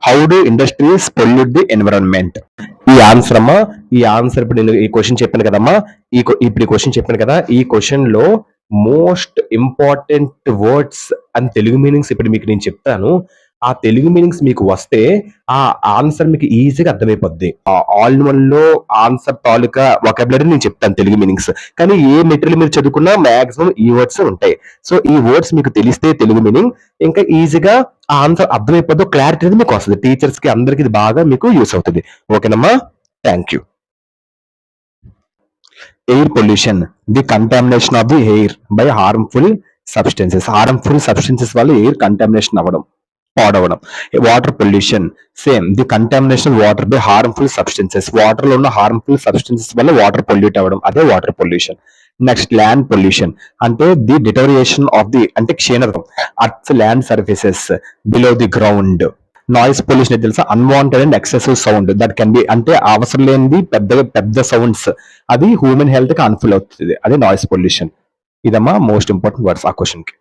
How do industries pollute the environment? ఈ answer అమ్మా, ఈ ఆన్సర్ ఇప్పుడు నేను ఈ క్వశ్చన్ చెప్పాను కదమ్మా, ఇప్పుడు ఈ క్వశ్చన్ చెప్పాను కదా, ఈ క్వశ్చన్ లో most important words and Telugu meanings ఇప్పుడు మీకు నేను చెప్తాను. ఆ తెలుగు మీనింగ్స్ మీకు వస్తే ఆ ఆన్సర్ మీకు ఈజీగా అర్థమైపోద్ది. ఆల్ ఇన్ వన్ లో ఆన్సర్ తాలూకా వొకాబులరీ నేను చెప్తాను తెలుగు మీనింగ్స్. కానీ ఏ మెటీరియల్ మీరు చదువుకున్నా మాక్సిమం ఈ వర్డ్స్ ఉంటాయి. సో ఈ వర్డ్స్ మీకు తెలిస్తే తెలుగు మీనింగ్ ఇంకా ఈజీగా ఆ ఆన్సర్ అర్థమైపోద్దు, క్లారిటీ అనేది మీకు వస్తుంది. టీచర్స్ కి అందరికి ఇది బాగా మీకు యూస్ అవుతుంది. ఓకేనమ్మా, thank you. Air pollution, the contamination of the air by harmful substances. Harmful substances వల్ల ఎయిర్ కంటామినేషన్ అవ్వడం, పాడవడం. Water pollution, same the contamination water by harmful substances. Water లో ఉన్న హార్మ్ఫుల్ సబ్స్టెన్సెస్ వల్ల వాటర్ పొల్యూట్ అవ్వడం, అదే water pollution. Next land pollution అంటే the deterioration of the అంటే క్షీణతం earth land surfaces below the ground. Noise pollution అయితే తెలుసా, unwanted and excessive sound that can be అంటే అవసరం లేనిది పెద్ద సౌండ్స్, అది హ్యూమన్ హెల్త్ కి హార్మ్ఫుల్ అవుతుంది, అదే నాయిస్ పొల్యూషన్. ఇదమ్మా మోస్ట్ ఇంపార్టెంట్ వర్డ్స్ ఆ క్వశ్చన్ కి.